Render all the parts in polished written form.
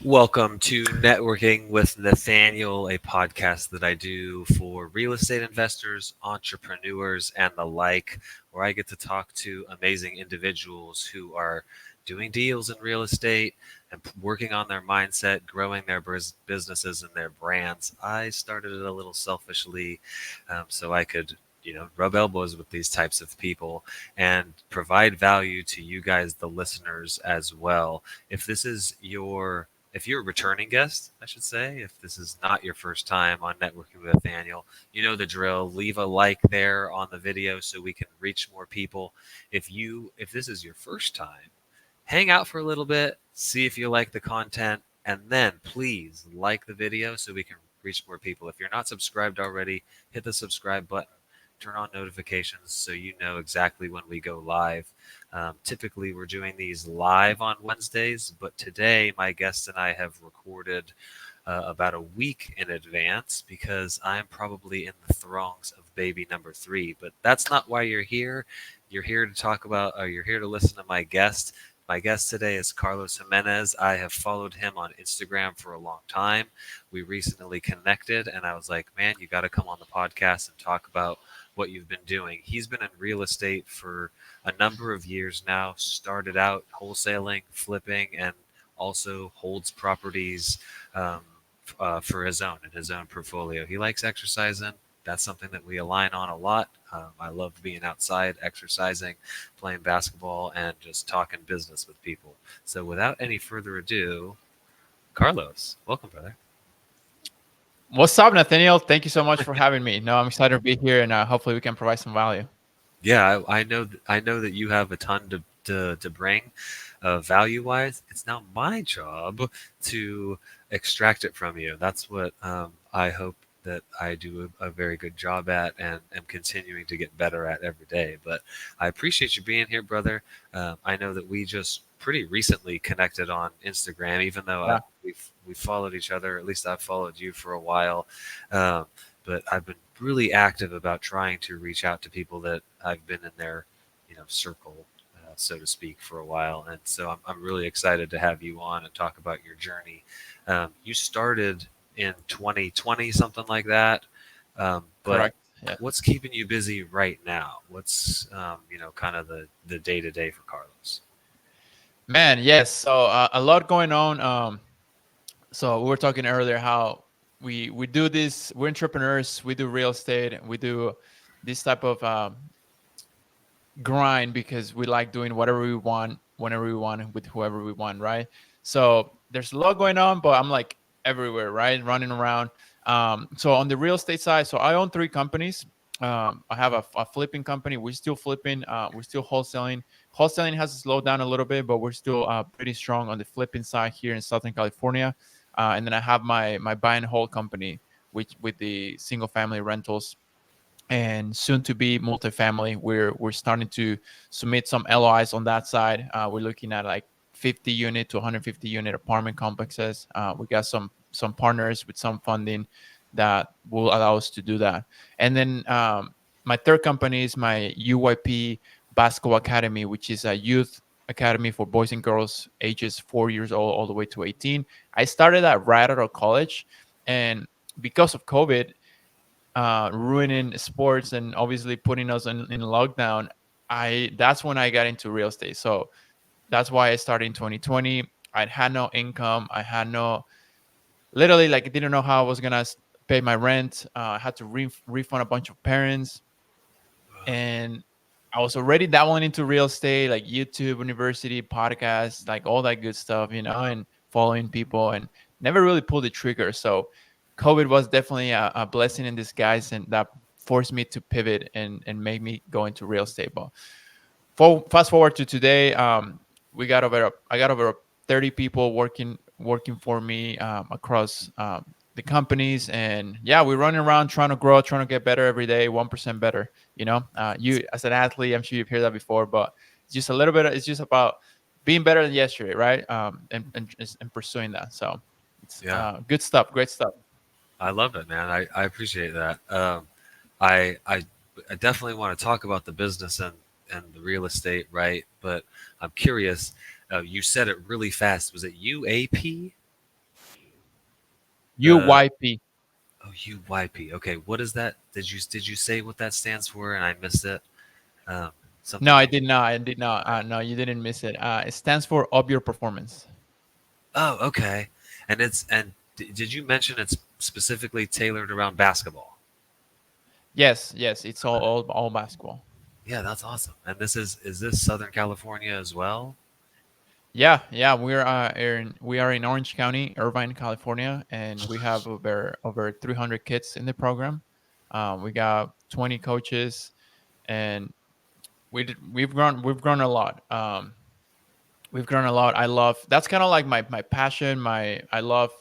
Welcome to Networking with Nathaniel, a podcast that I do for real estate investors, entrepreneurs, and the like, where I get to talk to amazing individuals who are doing deals in real estate and working on their mindset, growing their businesses and their brands. I started it a little selfishly so I could rub elbows with these types of people and provide value to you guys, the listeners, as well. If you're a returning guest, I should say, if this is not your first time on Networking with Nathaniel, you know the drill. Leave a like there on the video so we can reach more people. If this is your first time, hang out for a little bit, see if you like the content, and then please like the video so we can reach more people. If you're not subscribed already, hit the subscribe button. Turn on notifications so you know exactly when we go live. Typically, we're doing these live on Wednesdays, but today my guest and I have recorded about a week in advance because I'm probably in the throngs of baby number three. But that's not why you're here. You're here to talk about, or you're here to listen to my guest. My guest today is Carlos Jimenez. I have followed him on Instagram for a long time. We recently connected, and I was like, man, you got to come on the podcast and talk about what you've been doing. He's been in real estate for a number of years now, started out wholesaling, flipping, and also holds properties um, for his own portfolio. He likes exercising. That's something that we align on a lot. I love being outside, exercising, playing basketball, and just talking business with people. So, without any further ado, Carlos, welcome, brother. What's up, Nathaniel? Thank you so much for having me. No, I'm excited to be here, and hopefully we can provide some value. Yeah, I know that you have a ton to bring, value wise. It's now my job to extract it from you. That's what I hope that I do a very good job at and am continuing to get better at every day. But I appreciate you being here, brother. I know that we just pretty recently connected on Instagram, even though Yeah, we've followed each other. At least I've followed you for a while. Um, but I've been really active about trying to reach out to people that I've been in their, circle, so to speak, for a while. And so I'm really excited to have you on and talk about your journey. You started in 2020, something like that. But correct. Yeah, what's keeping you busy right now? What's, kind of the day to day for Carlos? man. Yes. So a lot going on. So we were talking earlier how we do this. We're entrepreneurs. We do real estate. We do this type of grind because we like doing whatever we want, whenever we want, with whoever we want, right? So there's a lot going on, but I'm like everywhere, right? Running around. So on the real estate side, so I own three companies. I have a flipping company. We're still flipping. We're still wholesaling. Wholesaling has slowed down a little bit, but we're still pretty strong on the flipping side here in Southern California. And then I have my buy and hold company, which with the single family rentals and soon to be multifamily. We're starting to submit some LOIs on that side. We're looking at like 50 unit to 150 unit apartment complexes. We got some partners with some funding that will allow us to do that. And then my third company is my UYP Basketball Academy, which is a youth academy for boys and girls ages 4 years old all the way to 18. I started that right out of college, and because of COVID ruining sports and obviously putting us in lockdown, I that's when I got into real estate. So that's why I started in 2020. I had no income. I had no literally like I didn't know how I was gonna pay my rent. I had to refund a bunch of parents, and I was already dabbling into real estate, like YouTube, university, podcasts, like all that good stuff, and following people, and never really pulled the trigger. So COVID was definitely a blessing in disguise, and that forced me to pivot and make me go into real estate. But fast forward to today, I got over 30 people working for me across the companies, and yeah, we're running around trying to grow, trying to get better every day, 1% better. You as an athlete, I'm sure you've heard that before, but it's just a little bit. It's just about being better than yesterday, right? And pursuing that. So it's Yeah, good stuff, great stuff. I love it, man. I appreciate that. I, I I definitely want to talk about the business and the real estate, right? But I'm curious. You said it really fast. Was it UAP? the UYP. oh UYP. Okay, what is that? Did you say what that stands for and I missed it? Um, No, something I you. did not. I did not. No, you didn't miss it. It stands for Up Your Performance. Oh, okay. Did you mention it's specifically tailored around basketball? Yes, yes, it's Okay. all basketball. Yeah, that's awesome. And is this Southern California as well? Yeah, yeah, we are in Orange County, Irvine, California, and we have over 300 kids in the program. We got 20 coaches, and we've grown a lot. We've grown a lot. I love that's kind of like my passion. I love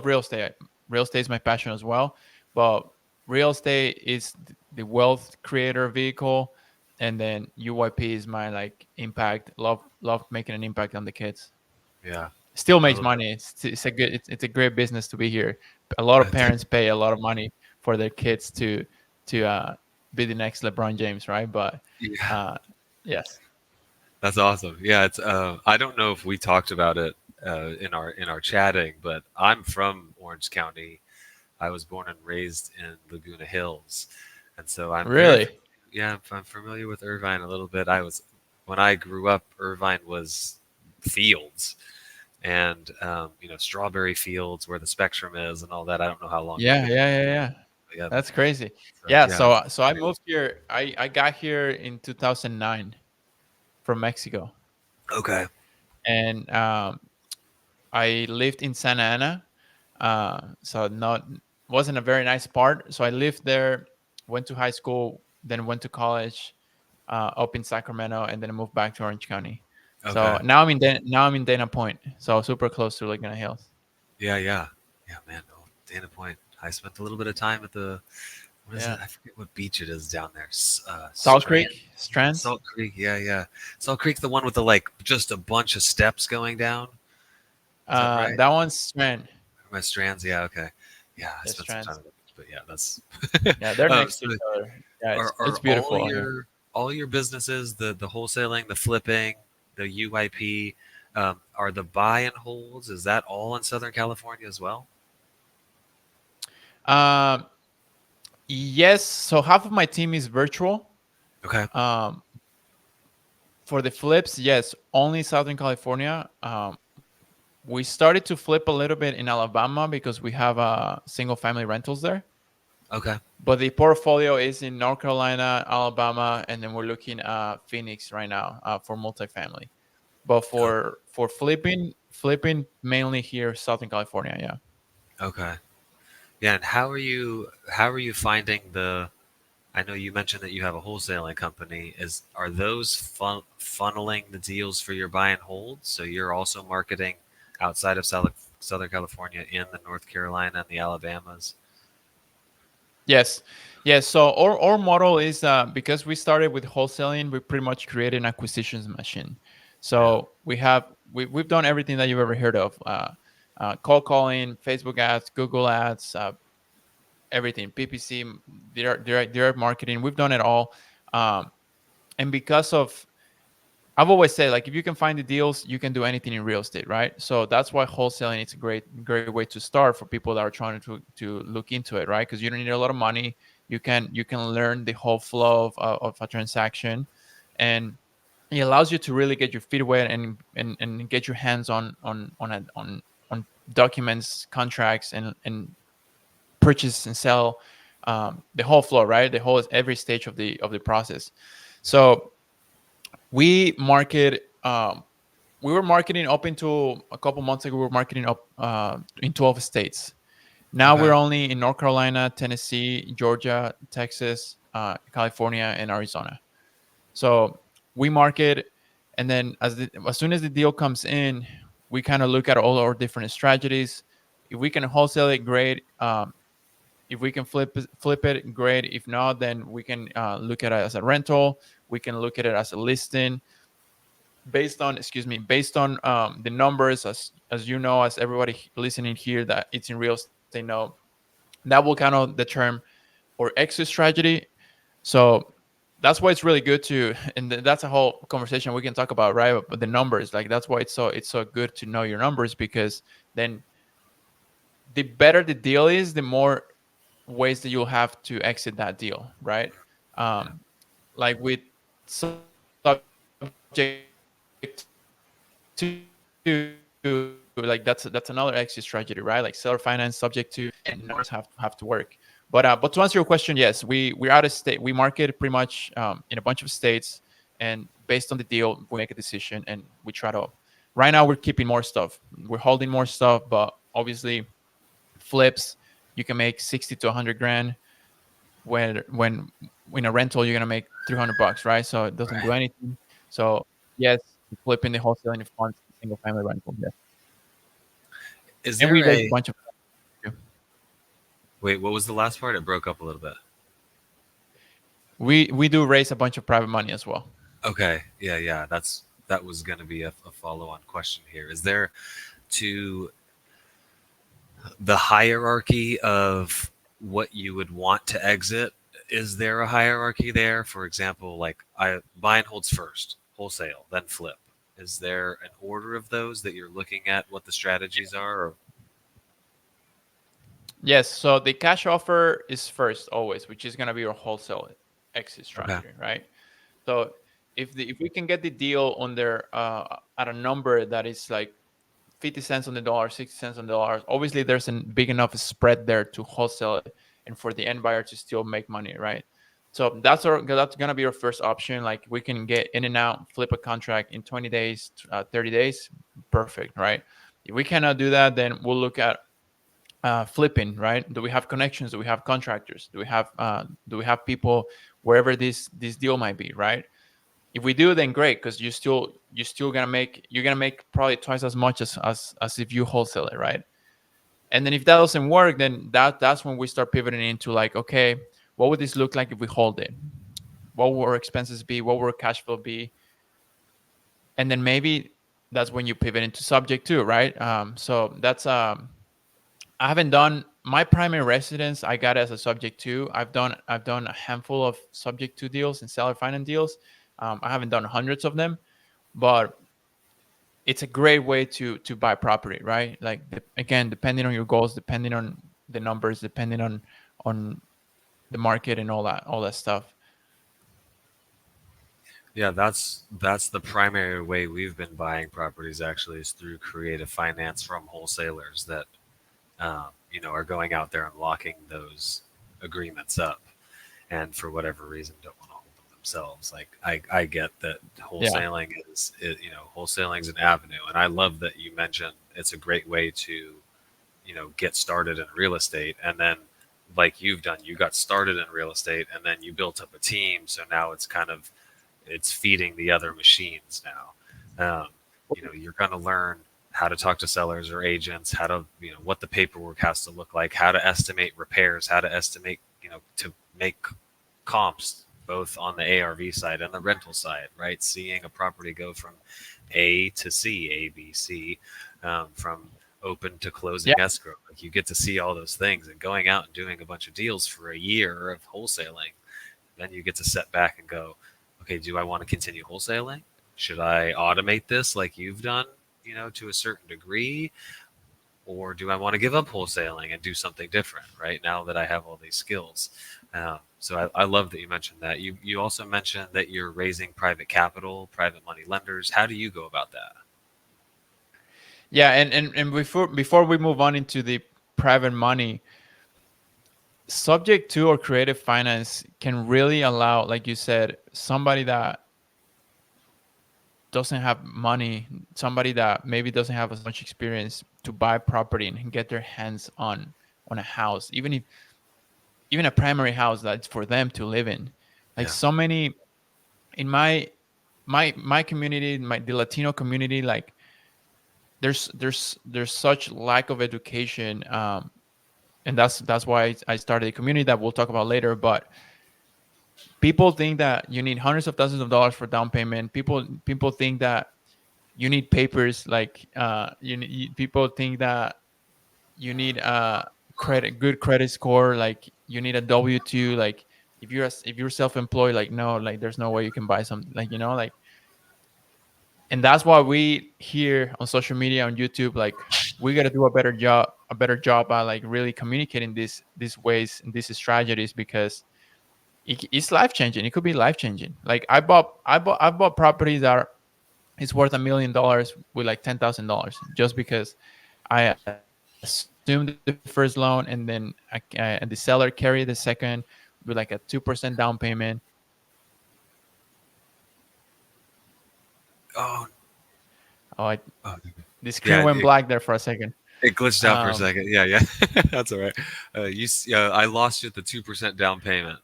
real estate. Real estate is my passion as well, but real estate is the wealth creator vehicle, and then UYP is my like impact. Love making an impact on the kids. Yeah, Still I makes love money. It's a great business to be here. A lot of that. parents pay a lot of money for their kids to be the next LeBron James, right? But Yeah, uh, yes, that's awesome. Yeah, it's I don't know if we talked about it in our chatting, but I'm from Orange County. I was born and raised in Laguna Hills, and so I'm very really, yeah, I'm familiar with Irvine a little bit. When I grew up, Irvine was fields and strawberry fields where the spectrum is and all that. I don't know how long you've yeah, been yeah, yeah, yeah. here. Yeah, That's crazy. so Yeah, yeah, so I moved here. I got here in 2009 from Mexico, okay, and I lived in Santa Ana. So not wasn't a very nice part. So I lived there, went to high school, then went to college up in Sacramento, and then I moved back to Orange County. So okay, now I'm in Dana Point, so super close to Laguna Hills. yeah, yeah, man. Oh, Dana Point. I spent a little bit of time at the what is it? Yeah, I forget what beach it is down there. Salt Strand, Creek, Strands. Salt Creek. Yeah, yeah. Salt Creek's the one with the like just a bunch of steps going down. Is that right? That one's Strand. My Strands. Yeah, okay. Yeah, I Yeah, spent some time Strands. at the beach, but yeah, that's. Yeah, they're next to So each other. Yeah, it's are beautiful out here. all your businesses the wholesaling, the flipping, the UIP, are the buy and holds? Is that all in Southern California as well? Um, yes. So half of my team is virtual. Okay. Um, for the flips, yes, only Southern California. We started to flip a little bit in Alabama because we have single family rentals there. Okay. But the portfolio is in North Carolina, Alabama, and then we're looking at Phoenix right now for multifamily. But Oh, for flipping mainly here, Southern California. Yeah. okay. Yeah, and how are you finding the I know you mentioned that you have a wholesaling company. Are those funneling the deals for your buy and hold? So you're also marketing outside of Southern California in the North Carolina and the Alabamas? Yes. Yes. So our model is because we started with wholesaling, we pretty much created an acquisitions machine. Yeah. So we've done everything that you've ever heard of. Cold calling, Facebook ads, Google ads, everything, PPC, direct marketing. We've done it all. Um, and because of I've always said, like, if you can find the deals, you can do anything in real estate, right? So that's why wholesaling is a great way to start for people that are trying to look into it, right? Because you don't need a lot of money. You can learn the whole flow of a transaction, and it allows you to really get your feet wet and get your hands on documents, contracts, and purchase and sell, the whole flow, right? The whole every stage of the process. So we market we were marketing up until a couple months ago. We were marketing up in 12 states. Now Okay. we're only in North Carolina, Tennessee, Georgia, Texas, California, and Arizona. So we market, and then as soon as the deal comes in, we kind of look at all our different strategies. If we can wholesale it, great. If we can flip it, great. If not, then we can look at it as a rental. We can look at it as a listing based on the numbers, as you know, as everybody listening here that it's in real estate know, that will kind of determine our exit strategy. So that's why it's really good to, and that's a whole conversation we can talk about, right? But the numbers, like, that's why it's so good to know your numbers, because then the better the deal is, the more ways that you'll have to exit that deal, right? Yeah. Um, like with subject to, like that's another exit strategy, right? Like seller finance subject to, and numbers have to work. But to answer your question, yes, we're out of state. We market pretty much in a bunch of states, and based on the deal, we make a decision and we try to. Right now, we're keeping more stuff. We're holding more stuff, but obviously, flips you can make 60 to 100 grand. When in a rental, you're gonna make $300, right? So it doesn't do Right. anything. So yes, flipping the wholesaling funds, single family rental. Yes, Is and there we raise a a bunch of. wait? What was the last part? It broke up a little bit. We do raise a bunch of private money as well. Okay. Yeah. Yeah. That was going to be a follow-on question here. Is there to the hierarchy of what you would want to exit? Is there a hierarchy there? For example, like I buy and holds first, wholesale, then flip. Is there an order of those that you're looking at? What the strategies are? Or, Yes, so the cash offer is first always, which is gonna be your wholesale exit okay. strategy, right? So if we can get the deal on there at a number that is like 50 cents on the dollar, 60 cents on the dollar, obviously there's a big enough spread there to wholesale it and for the end buyer to still make money, right? So that's gonna be our first option. Like we can get in and out, flip a contract in 20 days, 30 days, perfect, right? If we cannot do that, then we'll look at flipping, right? Do we have connections? Do we have contractors? Do we have people wherever this deal might be, right? If we do, then great, because you're still gonna make probably twice as much as if you wholesale it, right? And then if that doesn't work, then that's when we start pivoting into like, okay, what would this look like if we hold it? What will our expenses be? What will our cash flow be? And then maybe that's when you pivot into subject to, right? So that's I haven't done my primary residence. I got as a subject to. I've done a handful of subject to deals and seller finance deals. I haven't done hundreds of them, but it's a great way to buy property, right? Like again, depending on your goals, depending on the numbers, depending on the market and all that stuff. Yeah, that's the primary way we've been buying properties actually is through creative finance from wholesalers that are going out there and locking those agreements up, and for whatever reason don't want to hold them themselves. Like I get that Yeah, wholesaling is an avenue, and I love that you mentioned it's a great way to get started in real estate, and then like you've done, you got started in real estate and then you built up a team, so now it's feeding the other machines now. You're going to learn how to talk to sellers or agents, how to, what the paperwork has to look like, how to estimate repairs, how to estimate, to make comps both on the ARV side and the rental side, right? Seeing a property go from A to C, A, B, C, from open to closing yeah, escrow. Like you get to see all those things, and going out and doing a bunch of deals for a year of wholesaling, then you get to set back and go, okay, do I want to continue wholesaling? Should I automate this like you've done, to a certain degree? Or do I want to give up wholesaling and do something different, right? Now that I have all these skills. So I love that you mentioned that. You also mentioned that you're raising private capital, private money lenders. How do you go about that? yeah. And before we move on into the private money, subject to or creative finance can really allow, like you said, somebody that doesn't have money, somebody that maybe doesn't have as much experience to buy property and get their hands on a house, even a primary house that's for them to live in. Like Yeah. so many in my community, the Latino community, like there's such lack of education, and that's why I started a community that we'll talk about later. But people think that you need hundreds of thousands of dollars for down payment. People think that you need papers, like people think that you need a good credit score, like you need a W2, like if you're self-employed, like no, like there's no way you can buy something, like like. And that's why we here on social media, on YouTube, like we got to do a a better job at like really communicating these ways and these strategies, because it's life changing. It could be life changing. Like I bought properties that are, it's worth $1 million with like $10,000, just because I assumed the first loan, and then and the seller carried the second with like a 2% down payment. Oh, Oh, oh, the screen yeah. went black there for a second. It glitched out for a Um, second. Yeah, yeah. That's all right. I lost you at the 2% down payment.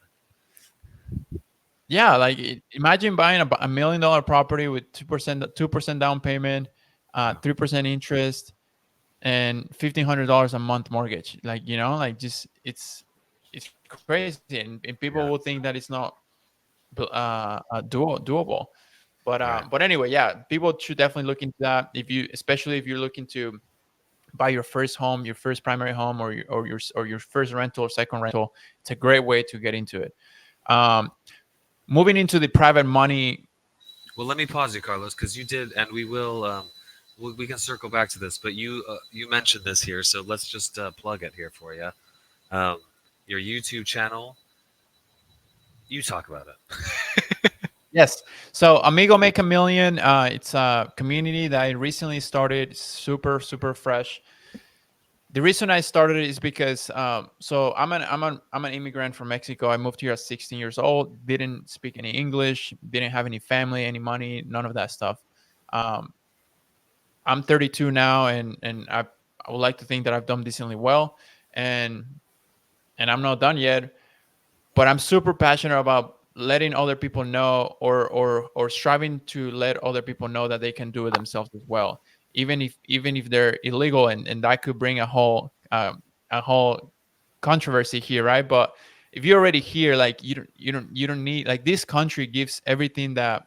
yeah, like imagine buying $1 million property with 2% down payment, 3% interest, and $1,500 a month mortgage. Like, like just it's crazy, and people will think Yeah, that it's not doable. But right. anyway, yeah, people should definitely look into that. If you, especially if you're looking to buy your first home, your first primary home, or your first rental or second rental, it's a great way to get into it. Um, Moving into the private money. Well, let me pause you, Carlos, because you did, and we will. We can circle back to this, but you mentioned this here, so let's just plug it here for you. Um, your YouTube channel. You talk about it. Yes. So Amigo Make a Million, it's a community that I recently started, super, super fresh. The reason I started it is because so I'm an immigrant from Mexico. I moved here at 16 years old. Didn't speak any English. Didn't have any family, any money, none of that stuff. Um, I'm 32 now, and I would like to think that I've done decently well, and I'm not done yet. But I'm super passionate about letting other people know, or striving to let other people know that they can do it themselves as well, even if they're illegal, and that could bring a whole controversy here, right? But if you're already here, like you don't need, like, this country gives everything that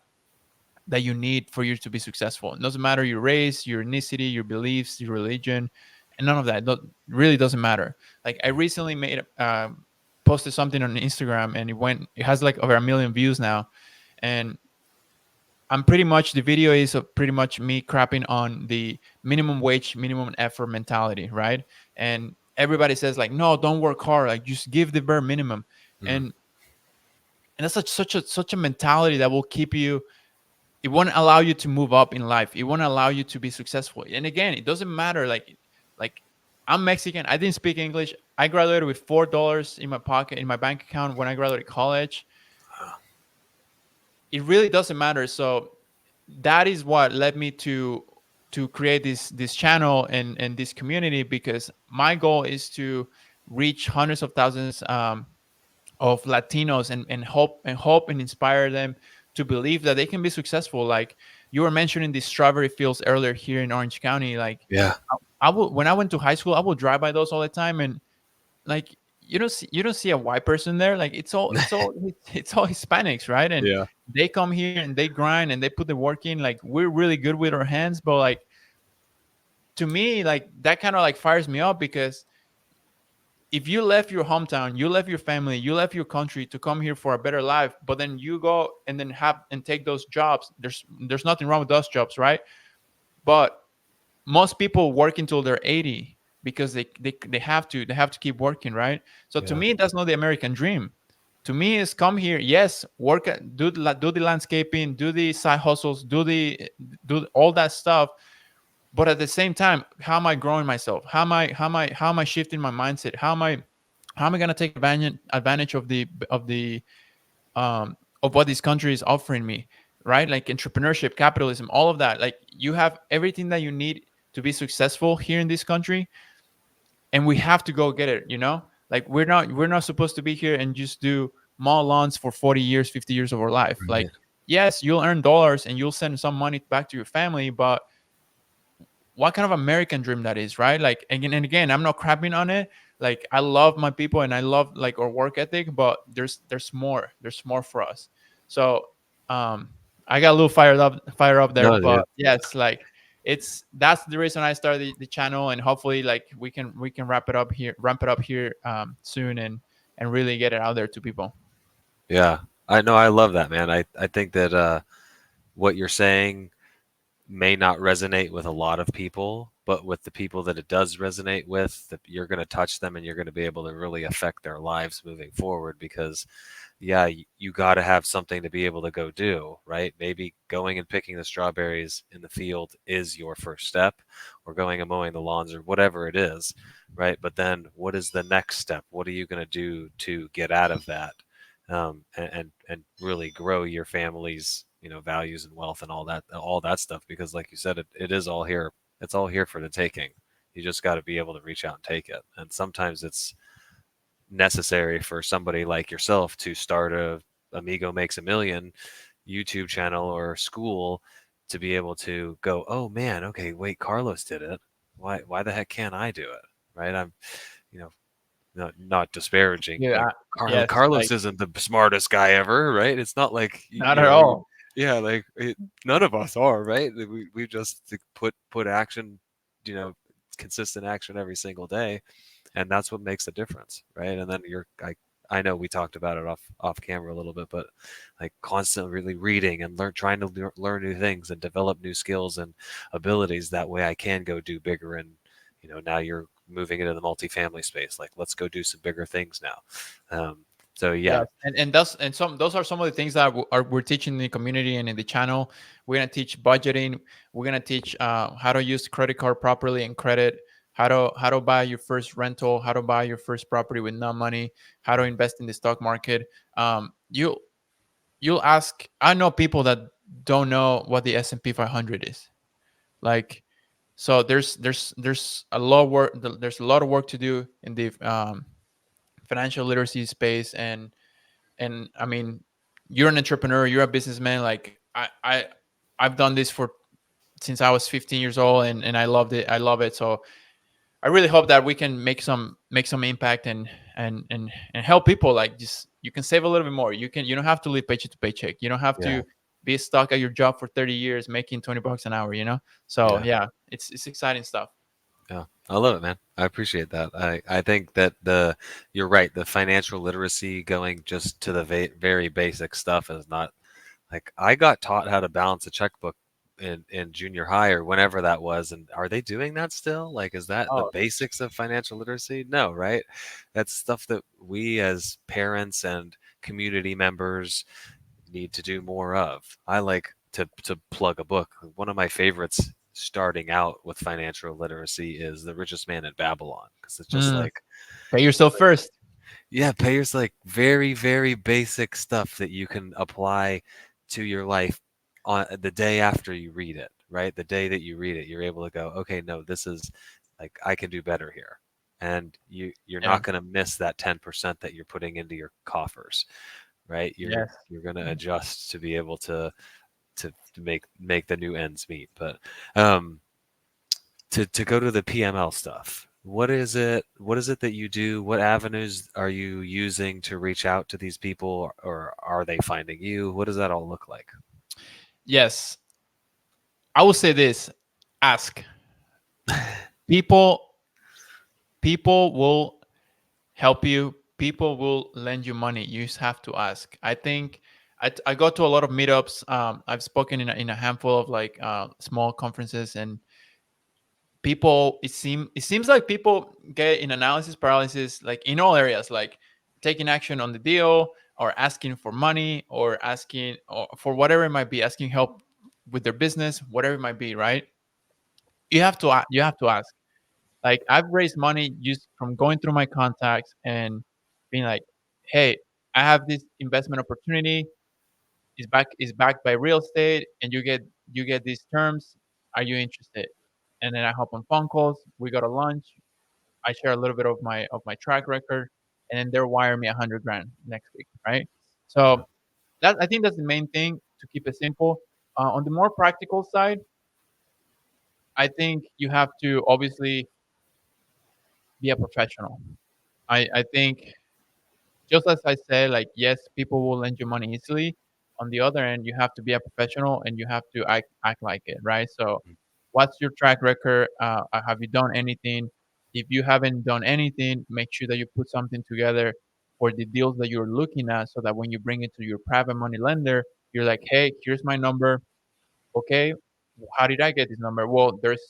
you need for you to be successful. It doesn't matter your race, your ethnicity, your beliefs, your religion, and none of that. Really doesn't matter. Like, I recently posted something on Instagram, and it has like over 1 million views now, and I'm pretty much, the video is of pretty much me crapping on the minimum wage, minimum effort mentality, right? And everybody says like, no, don't work hard, like just give the bare minimum, Mm, and that's such a mentality that will keep you, it won't allow you to move up in life. It won't allow you to be successful. And again, it doesn't matter. Like I'm Mexican. I didn't speak English. I graduated with $4 in my pocket, in my bank account, when I graduated college. It really doesn't matter. So that is what led me to create this channel and this community, because my goal is to reach hundreds of thousands, of Latinos, and hope and inspire them to believe that they can be successful. Like you were mentioning the strawberry fields earlier here in Orange County. Like yeah, I would, when I went to high school, I would drive by those all the time, and like you don't see a white person there. Like it's all Hispanics, right? And yeah, they come here and they grind and they put the work in. Like we're really good with our hands, but like to me, like that kind of like fires me up, because if you left your hometown, you left your family, you left your country to come here for a better life, but then you go and then have and take those jobs. There's nothing wrong with those jobs, right? But most people work until they're 80, because they have to keep working, right? So to yeah, me, that's not the American dream. To me, is come here, yes, work do the landscaping, do the side hustles, do all that stuff, but at the same time, how am I growing myself? How am I shifting my mindset? How am I going to take advantage of what this country is offering me, right? Like entrepreneurship, capitalism, all of that. Like you have everything that you need to be successful here in this country, and we have to go get it. Like we're not supposed to be here and just do mow lawns for 40 years, 50 years of our life. Like, right. yes, you'll earn dollars and you'll send some money back to your family, but what kind of American dream that is, right? Like again and again, I'm not crapping on it. Like I love my people and I love like our work ethic, but there's more. There's more for us. So um I got a little fired up there, No, yeah, but yes, like that's the reason I started the channel, and hopefully like we can ramp it up here soon, and really get it out there to people. yeah. I know. I love that, man. I think that what you're saying. may not resonate with a lot of people, but with the people that it does resonate with, that you're going to touch them and you're going to be able to really affect their lives moving forward. Because yeah, you got to have something to be able to go do, right? Maybe going and picking the strawberries in the field is your first step, or going and mowing the lawns, or whatever it is, right? But then what is the next step? What are you going to do to get out of that, and really grow your family's, values and wealth and all that stuff? Because like you said, it is all here. It's all here for the taking. You just got to be able to reach out and take it. And sometimes it's necessary for somebody like yourself to start a Amigo Makes a Million YouTube channel or school, to be able to go, oh man, okay, wait, Carlos did it. Why the heck can't I do it? Right? I'm, you know, not disparaging. Yeah, Like yes, Carlos like isn't the smartest guy ever, right? It's not like not at all. yeah, like none of us are, right? We just put action, you know, consistent action every single day, and that's what makes the difference, right? And then I know we talked about it off camera a little bit, but like constantly really reading and trying to learn new things and develop new skills and abilities. That way, I can go do bigger. And now you're moving into the multifamily space. Like, let's go do some bigger things now. So yeah, Yes, and those are some of the things that we're teaching in the community and in the channel. We're gonna teach budgeting. We're gonna teach how to use credit card properly and credit. How to buy your first rental. How to buy your first property with no money. How to invest in the stock market. You'll ask. I know people that don't know what the S&P 500 is. Like, so there's a lot of work. There's a lot of work to do in the financial literacy space. And I mean, you're an entrepreneur, you're a businessman. Like I've done this for since I was 15 years old, and I loved it. I love it. So I really hope that we can make some impact and help people. Like, just you can save a little bit more. You don't have to live paycheck to paycheck. You don't have yeah, to be stuck at your job for 30 years making $20 an hour. So yeah. yeah, it's exciting stuff. Yeah, I love it, man. I appreciate that. I think that you're right. The financial literacy, going just to the very basic stuff, is not like I got taught how to balance a checkbook in junior high or whenever that was. And are they doing that still? Like, is that the Oh, basics of financial literacy? No, right? That's stuff that we as parents and community members need to do more of. I like to plug a book. One of my favorites starting out with financial literacy is The Richest Man in Babylon, because it's just mm, pay yourself like first. yeah, payers, like very very basic stuff that you can apply to your life on the day after you read it, right? The day that you read it, you're able to go, okay, no, this is like I can do better here. And you're Yeah. not going to miss that 10% that you're putting into your coffers, right? You're Yes. you're going to adjust to be able to make the new ends meet. But um, to go to the PML stuff, what is it that you do? What avenues are you using to reach out to these people, or are they finding you? What does that all look like? Yes. I will say this: ask people. People will help you. People will lend you money. You just have to ask. I think I go to a lot of meetups. I've spoken in a handful of like small conferences, and people it seems like people get in analysis paralysis, like in all areas, like taking action on the deal, or asking for money, or asking or for whatever it might be, asking help with their business, whatever it might be, right? You have to ask. Like, I've raised money just from going through my contacts and being like, "Hey, I have this investment opportunity. Is backed by real estate, and you get these terms. Are you interested?" And then I hop on phone calls. We go to lunch. I share a little bit of my track record, and then they're wiring me 100 grand next week, right? So that I think that's the main thing, to keep it simple. On the more practical side, I think you have to obviously be a professional. I think, just as I said, like, yes, people will lend you money easily. On the other end, you have to be a professional and you have to act like it, right? So, what's your track record? Have you done anything? If you haven't done anything, make sure that you put something together for the deals that you're looking at, so that when you bring it to your private money lender, you're like, hey, here's my number. Okay. How did I get this number? Well, there's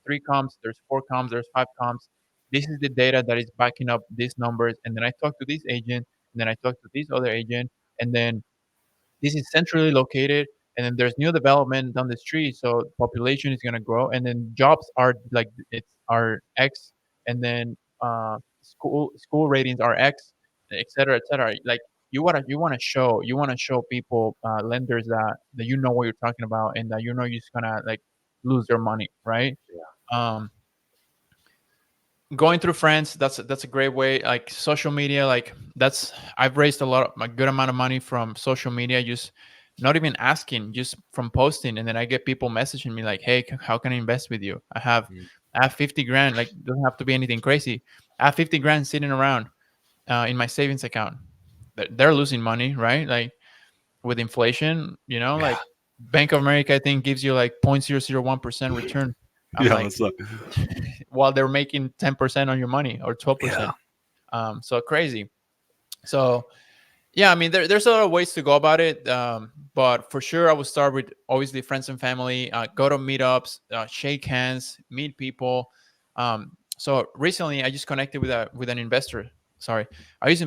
three comps, there's four comps, there's five comps. This is the data that is backing up these numbers. And then I talk to this agent, and then I talk to this other agent, and then this is centrally located, and then there's new development down the street, so population is going to grow, and then jobs are like it's are X, and then school ratings are X, et cetera, et cetera. Like you want to show people, lenders, that you know what you're talking about, and that you're just gonna like lose their money, right? um Going through friends, that's a great way. Like social media, like that's I've raised a good amount of money from social media, just not even asking, just from posting. And then I get people messaging me like, hey, how can I invest with you? Mm. I have 50 grand. Like, doesn't have to be anything crazy. I have 50 grand sitting around, in my savings account. They're losing money, right? Like, with inflation, Yeah. like Bank of America, I think, gives you like 0.001% return. I'm Yeah. like, It's like, while they're making 10% on your money, or yeah. 12%. So crazy. So yeah, I mean, there's a lot of ways to go about it. But for sure, I would start with obviously friends and family. Go to meetups, shake hands, meet people. So recently, I just connected with an investor. Sorry, I just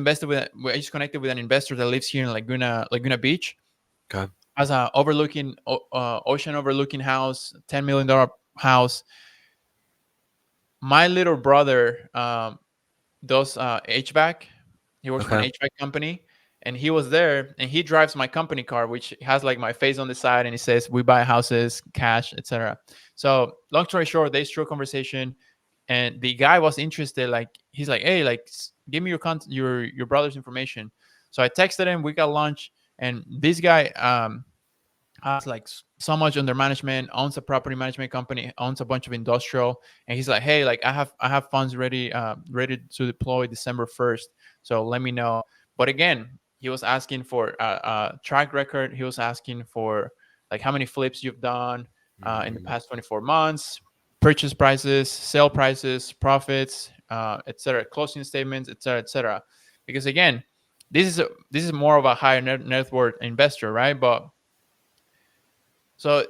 connected with an investor that lives here in Laguna Beach. Okay. Has a ocean overlooking house, $10 million house. My little brother, does HVAC. He works for an Okay. HVAC company, and he was there, and he drives my company car, which has like my face on the side, and he says, "We buy houses, cash, etc." So, long story short, they struck conversation, and the guy was interested. Like, he's like, "Hey, like, give me your brother's information." So I texted him. We got lunch, and this guy, has like so much under management, owns a property management company, owns a bunch of industrial, and he's like, hey, like, I have funds ready to deploy December 1st, so let me know. But again, he was asking for a track record. He was asking for like how many flips you've done in the Mm. past 24 months, purchase prices, sale prices, profits, etc., closing statements, etc., etc. Because again, this is more of a higher net worth investor, right? But so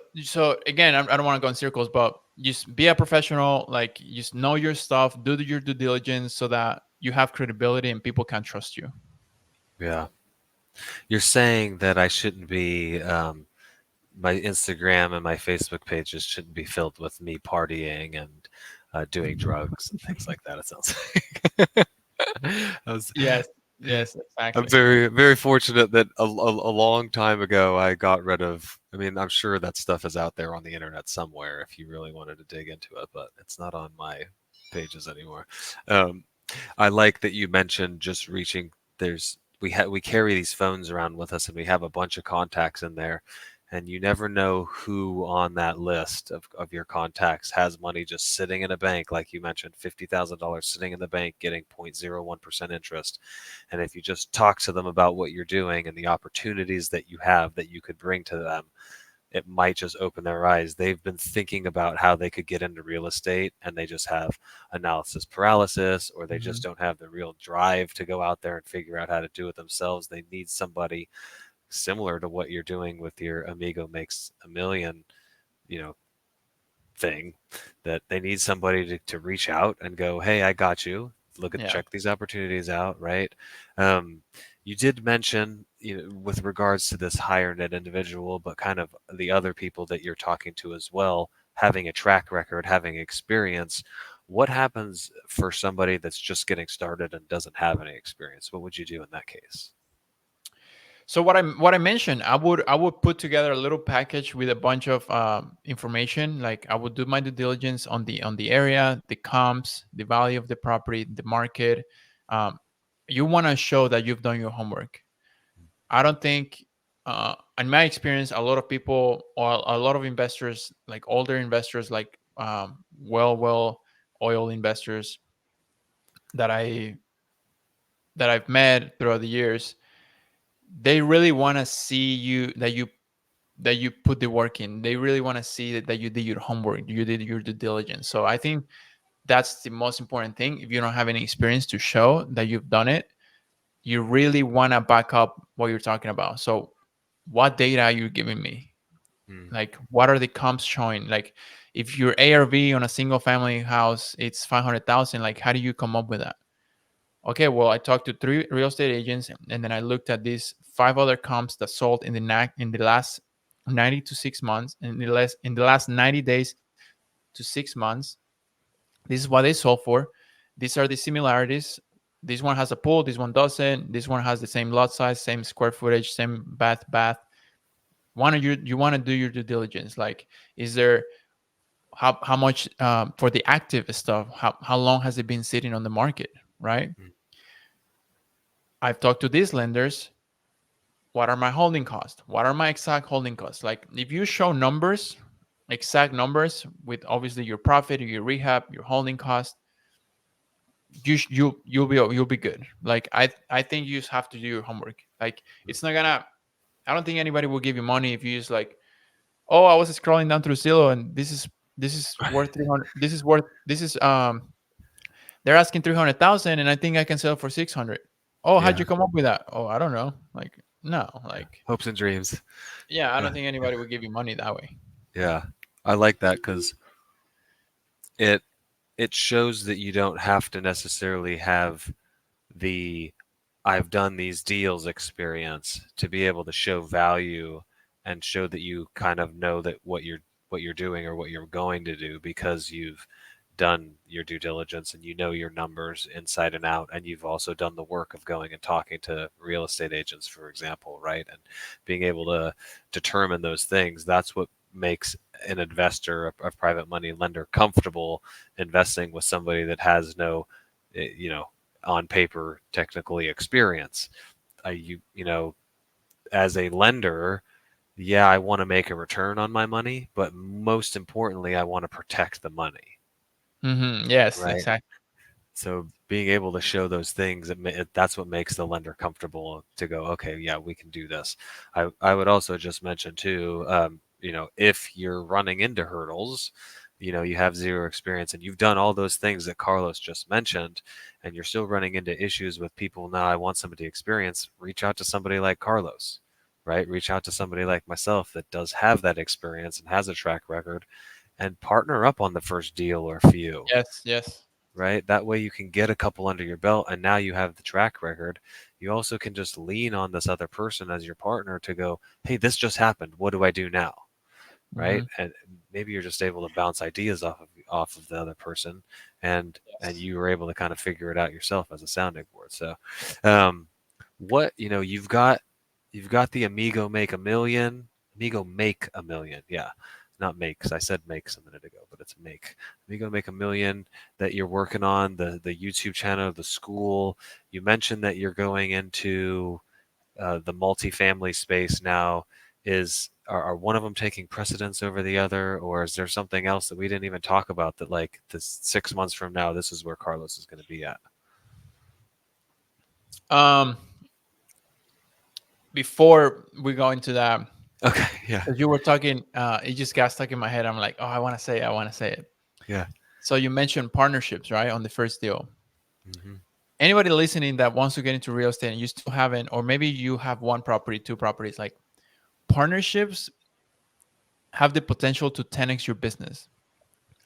again, I don't want to go in circles, but just be a professional. Like, just know your stuff, do your due diligence, so that you have credibility and people can trust you. Yeah. You're saying that I shouldn't be, my Instagram and my Facebook pages shouldn't be filled with me partying and doing drugs and things like that. It sounds like. I was, Yes, yes, I'm exactly. very fortunate that a long time ago I got rid of. I mean, I'm sure that stuff is out there on the internet somewhere if you really wanted to dig into it, but it's not on my pages anymore. Um, I like that you mentioned just reaching. We carry these phones around with us, and we have a bunch of contacts in there, and you never know who on that list of your contacts has money just sitting in a bank, like you mentioned, $50,000 sitting in the bank getting 0.01% interest. And if you just talk to them about what you're doing and the opportunities that you have that you could bring to them, it might just open their eyes. They've been thinking about how they could get into real estate and they just have analysis paralysis, or they Hmm. just don't have the real drive to go out there and figure out how to do it themselves. They need somebody similar to what you're doing with your Amigo makes a million, you know, thing, that they need somebody to reach out and go, hey, I got you. Yeah. Check these opportunities out, right? Um, you did mention, with regards to this higher net individual, but kind of the other people that you're talking to as well, having a track record, having experience. What happens for somebody that's just getting started and doesn't have any experience? What would you do in that case? So what I mentioned, I would put together a little package with a bunch of information. Like, I would do my due diligence on the area, the comps, the value of the property, the market. Um, you want to show that you've done your homework. I don't think, in my experience, a lot of people, or a lot of investors, like older investors, like, well oil investors that I've met throughout the years, they really want to see that you put the work in. They really want to see that you did your homework, you did your due diligence. So I think that's the most important thing. If you don't have any experience to show that you've done it, you really want to back up what you're talking about. So what data are you giving me? Mm. Like, what are the comps showing? Like, if your ARV on a single family house it's 500,000, like how do you come up with that? Okay, well, I talked to 3 real estate agents, and then I looked at these 5 other comps that sold in the last 90 to 6 months, in the last 90 days to 6 months. This is what they sold for. These are the similarities. This one has a pool. This one doesn't. This one has the same lot size, same square footage, same bath. You want to do your due diligence? Like, is there how much for the active stuff? How long has it been sitting on the market? Right. Mm. I've talked to these lenders. What are my holding costs? What are my exact holding costs? Like, if you show numbers, exact numbers with obviously your profit, your rehab, your holding cost, you'll be good. Like, I think you just have to do your homework. Like, it's not gonna. I don't think anybody will give you money if you just like, oh, I was scrolling down through Zillow and this is worth 300. This is they're asking 300,000 and I think I can sell for 600. Oh, how'd Yeah. you come up with that? Oh, I don't know. Like, no, Yeah. like, Hopes and dreams. yeah, I Yeah. don't think anybody would give you money that way. Yeah. I like that because it it shows that you don't have to necessarily have the I've done these deals experience to be able to show value and show that you kind of know that what you're doing or what you're going to do because you've done your due diligence and you know your numbers inside and out, and you've also done the work of going and talking to real estate agents, for example, right? And being able to determine those things, that's what makes an investor, a private money lender, comfortable investing with somebody that has no, you know, on paper technically experience. You know, as a lender, yeah, I want to make a return on my money, but most importantly, I want to protect the money, Yes, right? exactly. So being able to show those things, that's what makes the lender comfortable to go, okay, yeah, we can do this. I would also just mention too, you know, if you're running into hurdles, you know, you have zero experience and you've done all those things that Carlos just mentioned, and you're still running into issues with people. Now, I want somebody experience. Reach out to somebody like Carlos, right? Reach out to somebody like myself that does have that experience and has a track record, and partner up on the first deal or few, Yes, yes. right? That way you can get a couple under your belt and now you have the track record. You also can just lean on this other person as your partner to go, hey, this just happened. What do I do now? Right? Hmm. And maybe you're just able to bounce ideas off of the other person, and Yes. you were able to kind of figure it out yourself as a sounding board. So um what, you know, you've got the Amigo Make a Million. Amigo Make a Million. Yeah. Not make, because I said makes a minute ago, but it's make. Amigo Make a Million that you're working on, the YouTube channel, the school. You mentioned that you're going into the multifamily space now. Are one of them taking precedence over the other, or is there something else that we didn't even talk about that, like, this 6 months from now, this is where Carlos is going to be at? Um, Before we go into that, Okay. Yeah. as you were talking, it just got stuck in my head. I'm like, oh, I want to say it. I want to say it. Yeah. So you mentioned partnerships, right, on the first deal. Hmm. Anybody listening that wants to get into real estate and you still haven't, or maybe you have one property, 2 properties, like, partnerships have the potential to 10x your business.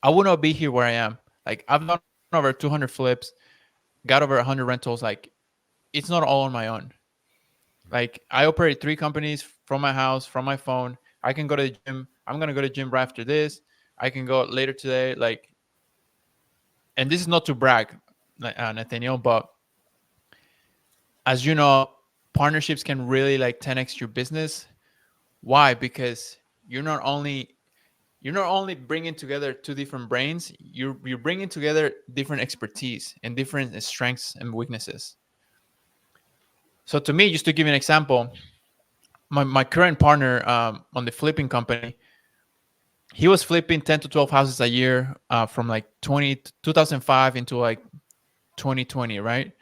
I would not be here where I am. Like, I've done over 200 flips, got over 100 rentals. Like, it's not all on my own. Like, I operate 3 companies from my house, from my phone. I can go to the gym. I'm gonna go to the gym right after this. I can go later today. Like, and this is not to brag, Nathaniel, but as you know, partnerships can really like 10x your business. Why? Because you're not only you're not only bringing together 2 different brains. You're bringing together different expertise and different strengths and weaknesses. So to me, just to give you an example, my current partner on the flipping company, he was flipping 10 to 12 houses a year from like 2005 into like 2020, right?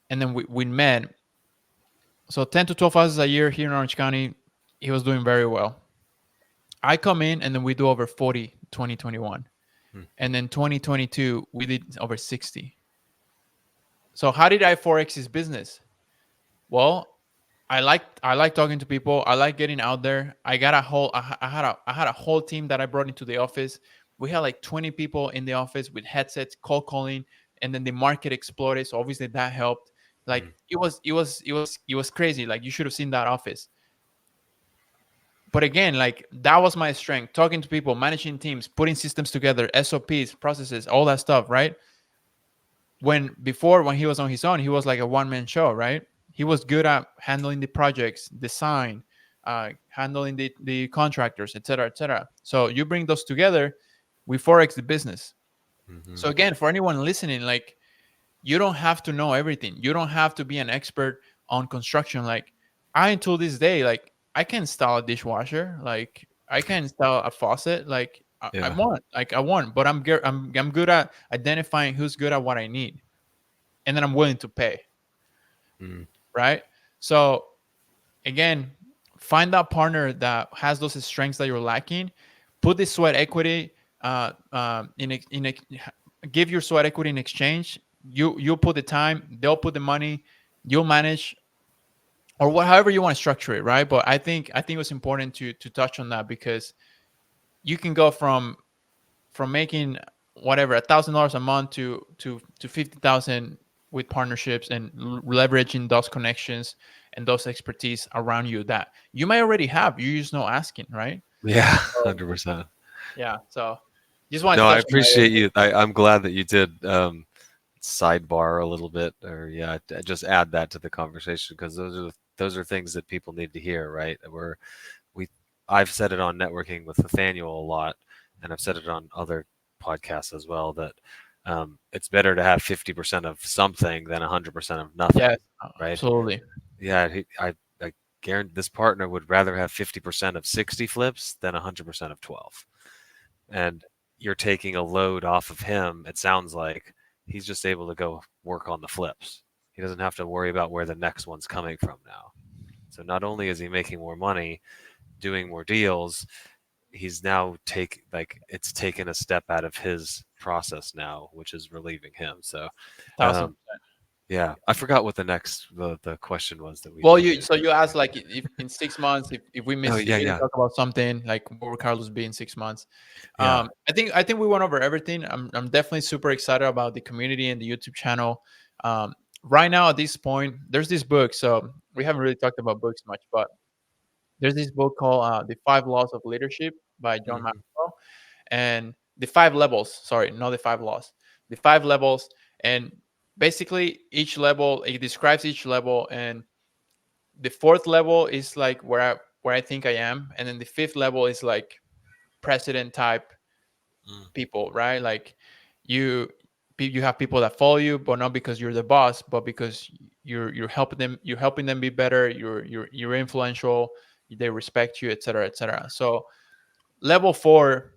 And then we met. So 10 to 12 houses a year here in Orange County, he was doing very well. I come in and then we do over 40 2021. Hmm. And then 2022, we did over 60. So how did I forex his business? Well, I like talking to people. I like getting out there. I had a whole team that I brought into the office. We had like 20 people in the office with headsets, cold calling, and then the market exploded. So obviously that helped. Like Mm. it was crazy. Like you should have seen that office. But again, like that was my strength: talking to people, managing teams, putting systems together, SOPs, processes, all that stuff. Right? When he was on his own, he was like a one-man show, right? He was good at handling the projects, design, handling the contractors, etc., etc. So you bring those together, we forex the business. Hmm. So again, for anyone listening, like you don't have to know everything. You don't have to be an expert on construction. Like I until this day, like I can install a dishwasher, like I can install a faucet, like Yeah. I want, but I'm good at identifying who's good at what I need, and then I'm willing to pay, Mm. right? So again, find that partner that has those strengths that you're lacking. Put the sweat equity give your sweat equity in exchange. You put the time, they'll put the money, you'll manage, or however you want to structure it, right? But I think it was important to touch on that because you can go from making whatever $1,000 a month to 50,000 with partnerships and leveraging those connections and those expertise around you that you might already have. You just know asking, right? Yeah. So 100%. yeah. So just wanted to No, I touch on that. appreciate you. I'm glad that you did sidebar a little bit, or yeah, just add that to the conversation because those are things that people need to hear, right? We I've said it on networking with Nathaniel a lot, and I've said it on other podcasts as well that it's better to have 50% of something than 100% of nothing, Yes, right? absolutely. Yeah, I guarantee this partner would rather have 50% of 60 flips than 100% of 12. And you're taking a load off of him. It sounds like he's just able to go work on the flips. He doesn't have to worry about where the next one's coming from now. So not only is he making more money, doing more deals, he's now it's taken a step out of his process now, which is relieving him. So, 1,000. um, yeah, I forgot what the question was that we Well, did. you asked like if in 6 months, if we Oh miss, if yeah, we didn't yeah, talk about something, like what would Carlos be in 6 months? yeah. I think we went over everything. I'm definitely super excited about the community and the YouTube channel. Right now at this point, there's this book. So we haven't really talked about books much, but there's this book called The Five Laws of Leadership by John Hmm. Maxwell, and the five levels. Sorry, not the five laws. The five levels, and basically each level it describes each level, and the fourth level is like where I think I am, and then the fifth level is like president type Mm. people, right? Like you you have people that follow you, but not because you're the boss, but because you're helping them be better. You're influential. They respect you, etc., etc. So level four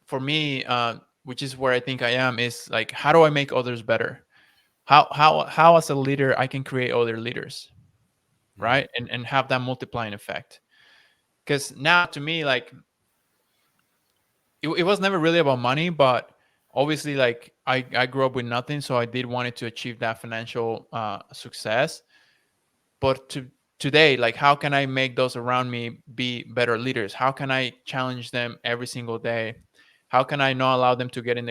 for me, which is where I think I am, is like how do I make others better? How as a leader I can create other leaders, Mm. right? And have that multiplying effect. Because now to me, like it was never really about money, but obviously like I grew up with nothing, so I did wanted to achieve that financial success. But today, like how can I make those around me be better leaders? How can I challenge them every single day? How can I not allow them to get in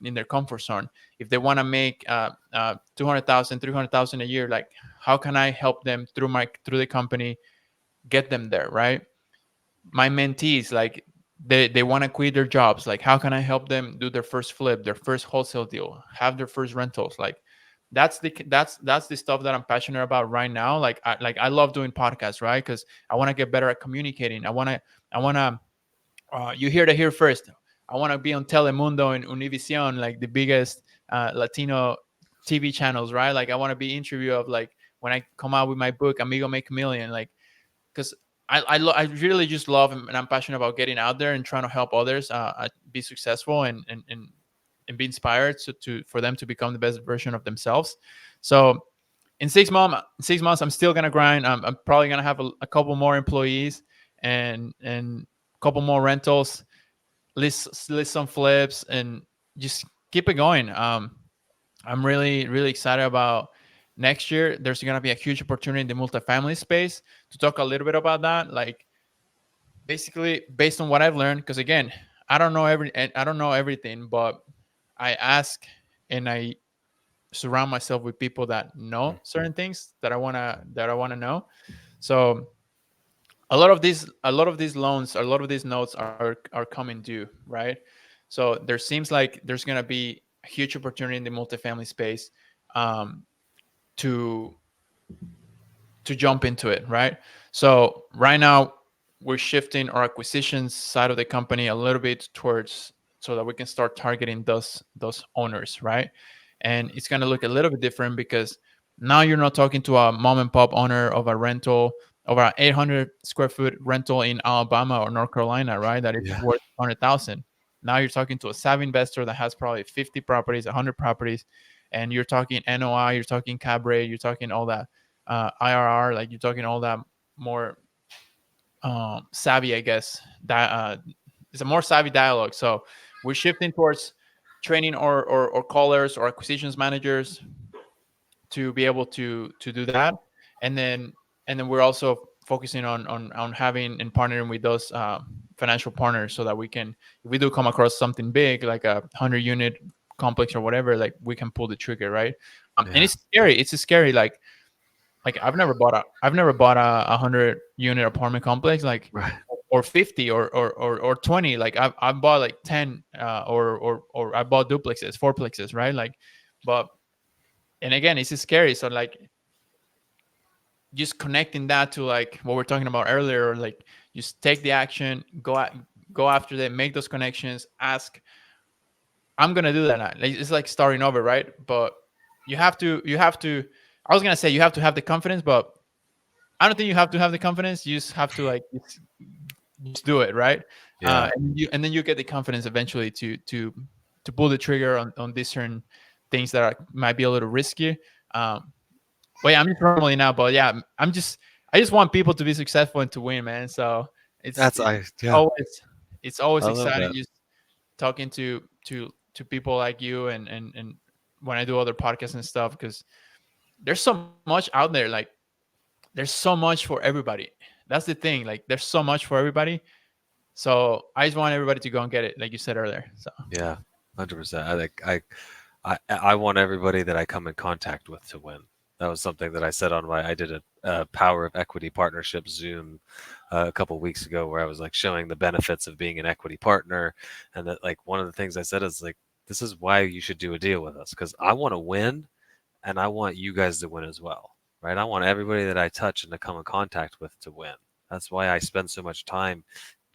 in their comfort zone? If they want to make 200,000 300,000 a year, like how can I help them through the company get them there, right? My mentees, like they want to quit their jobs, like how can I help them do their first flip, their first wholesale deal, have their first rentals? Like that's the stuff that I'm passionate about right now. Like I love doing podcasts, right? Because I want to get better at communicating. I want to you hear it here first. I want to be on Telemundo and Univision, like the biggest Latino TV channels, right? Like I want to be interview of like when I come out with my book Amigo Make a Million, like because I really just love and I'm passionate about getting out there and trying to help others be successful and be inspired for them to become the best version of themselves. So in 6 months, I'm still gonna grind. I'm probably gonna have a couple more employees and a couple more rentals, list some flips, and just keep it going. I'm really excited about next year there's going to be a huge opportunity in the multifamily space. To talk a little bit about that, like basically based on what I've learned, because again, I don't know everything, but I ask and I surround myself with people that know certain things that I want to know. So a lot of these loans, a lot of these notes are coming due, right? So there seems like there's going to be a huge opportunity in the multifamily space, um, to jump into it, right? So right now we're shifting our acquisitions side of the company a little bit towards, so that we can start targeting those owners, right? And it's going to look a little bit different because now you're not talking to a mom and pop owner of a rental, of an 800 square foot rental in Alabama or North Carolina, right? That it's Yeah. worth 100,000. Now you're talking to a savvy investor that has probably 50 properties, 100 properties, and you're talking NOI, you're talking cap rate, you're talking all that, IRR, like you're talking all that more savvy, I guess. That it's a more savvy dialogue. So we're shifting towards training or callers or acquisitions managers to be able to do that, and then we're also focusing on having and partnering with those financial partners, so that we can, if we do come across something big like a 100 unit complex or whatever, like we can pull the trigger, right? And Yeah. it's scary. It's scary. Like I've never bought a 100 unit apartment complex, like, Right. or 50 or 20. Like I've bought like 10 or I bought duplexes, fourplexes, right? Like, but, and again, it's scary. So like just connecting that to like what we're talking about earlier, like just take the action, go after them, make those connections, ask. I'm gonna do that now. Like, it's like starting over, right? But you have to. I was gonna say you have to have the confidence, but I don't think you have to have the confidence. You just have to, like, just do it, right? Yeah. And then you get the confidence eventually to pull the trigger on these certain things that might be a little risky. But yeah, I'm just rambling now. But yeah, I just want people to be successful and to win, man. So it's That's it's I yeah. always it's always I love exciting that. just talking to people like you, and when I do other podcasts and stuff, because there's so much out there. Like, there's so much for everybody. That's the thing. Like, there's so much for everybody. So I just want everybody to go and get it, like you said earlier. So Yeah. 100%. I think I want everybody that I come in contact with to win. That was something that I said on my I did a Power of Equity Partnership Zoom a couple weeks ago, where I was like showing the benefits of being an equity partner, and that like one of the things I said is like, this is why you should do a deal with us, because I want to win and I want you guys to win as well, right? I want everybody that I touch and to come in contact with to win. That's why I spend so much time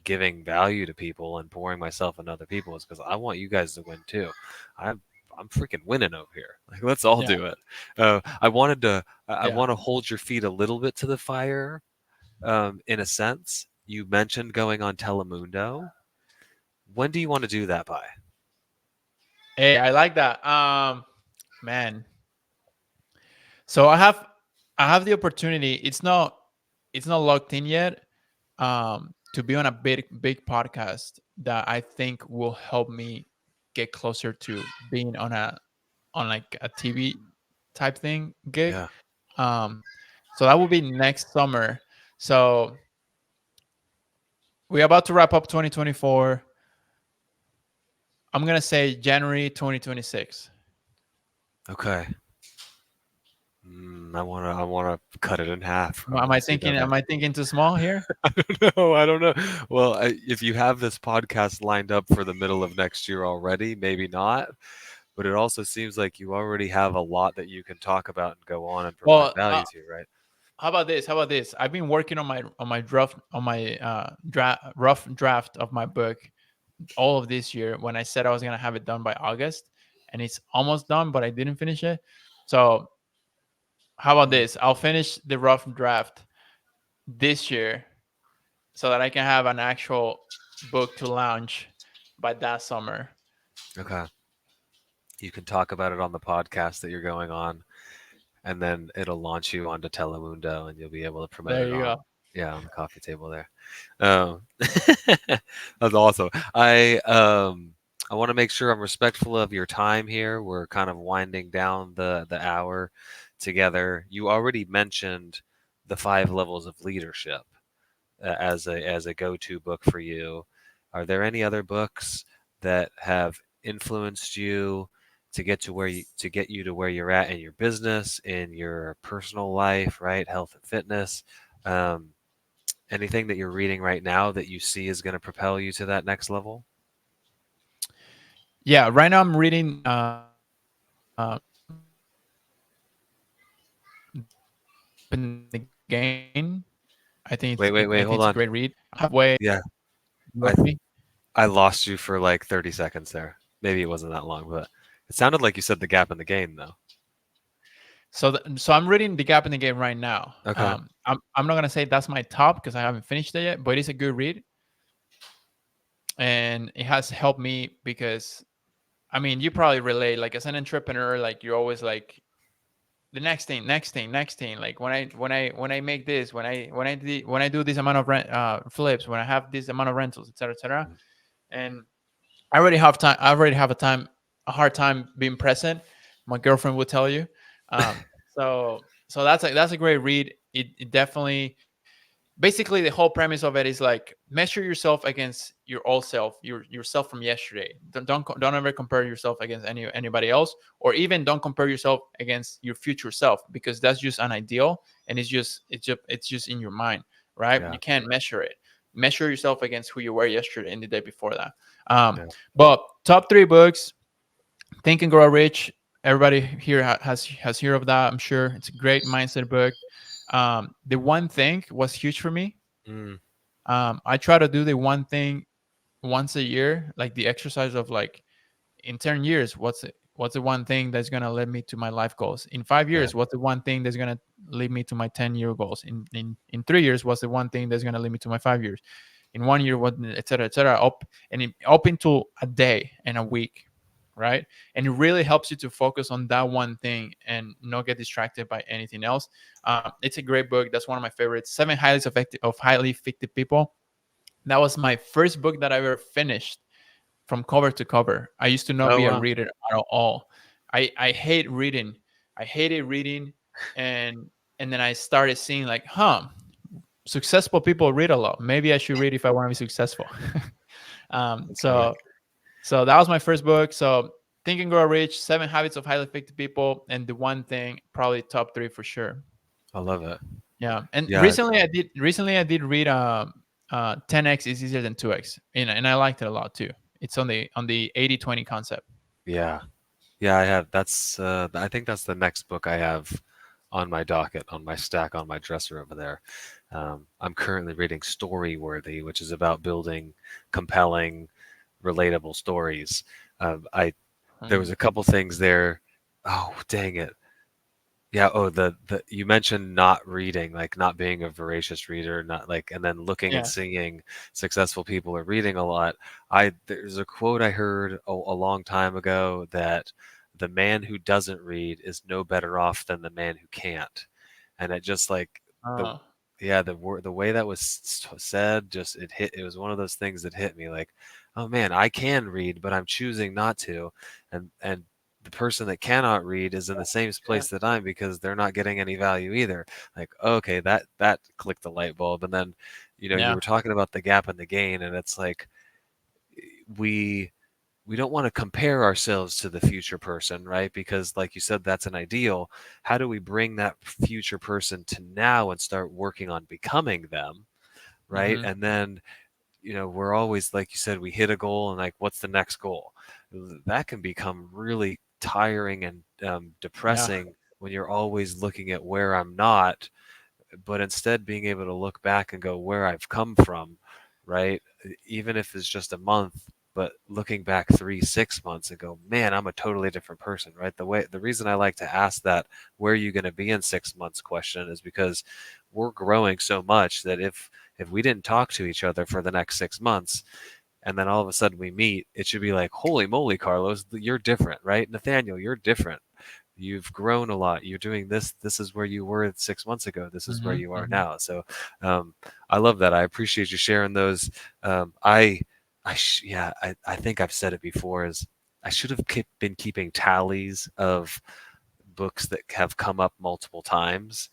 giving value to people and pouring myself into other people, is because I want you guys to win too. I'm freaking winning over here. Like, let's all yeah, do it. I yeah. want to hold your feet a little bit to the fire. In a sense, you mentioned going on Telemundo. When do you want to do that by? Hey, I like that. Man. So I have the opportunity. It's not locked in yet. To be on a big podcast that I think will help me get closer to being on like a TV type thing gig. Yeah. Um, so that will be next summer. So we're about to wrap up 2024. I'm gonna say January 2026. Okay. I wanna cut it in half. I Am want I to see thinking? that. Am I thinking too small here? I don't know. I don't know. Well, if you have this podcast lined up for the middle of next year already, maybe not. But it also seems like you already have a lot that you can talk about and go on and provide Well, value to, right? how about this? How about this? I've been working on my rough draft of my book all of this year. When I said I was gonna have it done by August, and it's almost done, but I didn't finish it. So how about this? I'll finish the rough draft this year, so that I can have an actual book to launch by that summer. Okay. You can talk about it on the podcast that you're going on, and then it'll launch you onto Telemundo, and you'll be able to promote There it you on, go. yeah, on the coffee table there. That's awesome. I want to make sure I'm respectful of your time here. We're kind of winding down the hour. together, you already mentioned the 5 levels of leadership as a go-to book for you. Are there any other books that have influenced you to get you to where you're at in your business, in your personal life, right? Health and fitness. Um, Anything that you're reading right now that you see is going to propel you to that next level? Yeah, right now I'm reading The Gap in the Gain. Wait, wait, I wait, think hold it's a on. great read. Halfway, Yeah, you I with me? I lost you for like 30 seconds there. Maybe it wasn't that long, but it sounded like you said the gap in the game though. So I'm reading The Gap in the Game right now. Okay. I'm not gonna say that's my top because I haven't finished it yet, but it's a good read, and it has helped me because I mean you probably relate. Like as an entrepreneur, like you're always like the next thing, next thing, next thing. Like when I make this, when I do this amount of flips, when I have this amount of rentals, etc., etc. And I already have time. I already have a hard time being present. My girlfriend will tell you. So that's a great read. It definitely basically the whole premise of it is like measure yourself against your old self, yourself from yesterday. Don't ever compare yourself against anybody else, or even don't compare yourself against your future self because that's just an ideal and it's just in your mind, right? Yeah. You can't measure it. Measure yourself against who you were yesterday and the day before that. Um, Yeah. but top three books: Think and Grow Rich. Everybody here has heard of that. I'm sure it's a great mindset book. The One Thing was huge for me. Mm, I try to do the one thing once a year, like the exercise of like in 10 years, what's the one thing that's gonna lead me to my life goals? In five yeah. years, what's the one thing that's gonna lead me to my 10-year goals? In 3 years, what's the one thing that's gonna lead me to my 5 years? In one year, what, et cetera, up up into a day and a week, right? And it really helps you to focus on that one thing and not get distracted by anything else. It's a great book. That's one of my favorites. Highly Effective People. That was my first book that I ever finished from cover to cover. I used to not Oh be a wow. reader at all. I hate reading. I hated reading, and then I started seeing like, successful people read a lot. Maybe I should read if I want to be successful. um, Okay. so so that was my first book. So Think and Grow Rich, 7 Habits of Highly Effective People, and The One Thing, probably top three for sure. I love it. Yeah, and Yeah. recently I did read 10x is easier than 2x, and I liked it a lot too. It's on the 80/20 concept. Yeah. Yeah, I have. I think that's the next book I have on my docket, on my stack, on my dresser over there. I'm currently reading Storyworthy, which is about building compelling, relatable stories. I There was Mm, a couple things there. Oh, dang it. Yeah, oh, the you mentioned not reading, like not being a voracious reader, not like, and then looking and yeah. seeing successful people are reading a lot. There's a quote I heard a long time ago that the man who doesn't read is no better off than the man who can't. And it just like the Uh, yeah, the way that was said, just it was one of those things that hit me like, oh man, I can read, but I'm choosing not to. And the person that cannot read is in the same yeah. place that I'm because they're not getting any value either. Like, okay, that clicked the light bulb. And then, you Yeah. were talking about the gap and the gain, and it's like we we don't want to compare ourselves to the future person, right? Because like you said, that's an ideal. How do we bring that future person to now and start working on becoming them, right? Hmm. And then we're always, like you said, we hit a goal and like, what's the next goal? That can become really tiring and Yeah. depressing when you're always looking at where I'm not, but instead being able to look back and go where I've come from, right? Even if it's just a month, but looking back 3, 6 months and go, man, I'm a totally different person, right? The reason I like to ask that where are you going to be in 6 months question is because we're growing so much that if we didn't talk to each other for the next 6 months and then all of a sudden we meet, it should be like, holy moly, Carlos, you're different, right? Nathaniel, you're different. You've grown a lot. You're doing this. This is where you were 6 months ago. This is where Hmm. you are Hmm. now. So um, I love that. I appreciate you sharing those. Yeah, I think I've said it before. Is I should have been keeping tallies of books that have come up multiple times,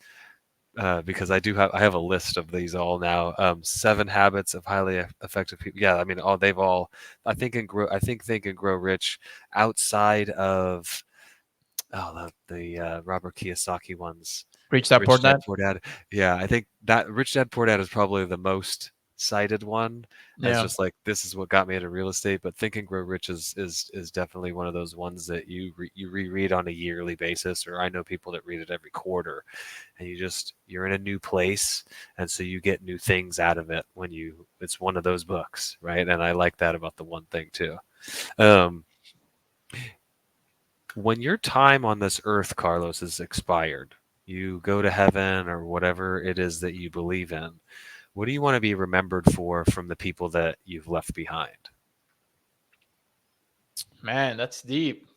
because I have a list of these all now. Seven Habits of Highly Effective People. Yeah, I mean, all they've all. I think Think and Grow Rich. Outside of the Robert Kiyosaki ones, Reach that Rich port Dad that. Poor Dad. Yeah, I think that Rich Dad Poor Dad is probably the most cited one as Yeah. just like this is what got me into real estate. But Think and Grow Rich is definitely one of those ones that you reread on a yearly basis, or I know people that read it every quarter, and you're in a new place, and so you get new things out of it when you. It's one of those books, right? And I like that about the one thing too. Um, when your time on this earth, Carlos, is expired, you go to heaven or whatever it is that you believe in. What do you want to be remembered for from the people that you've left behind? Man, that's deep.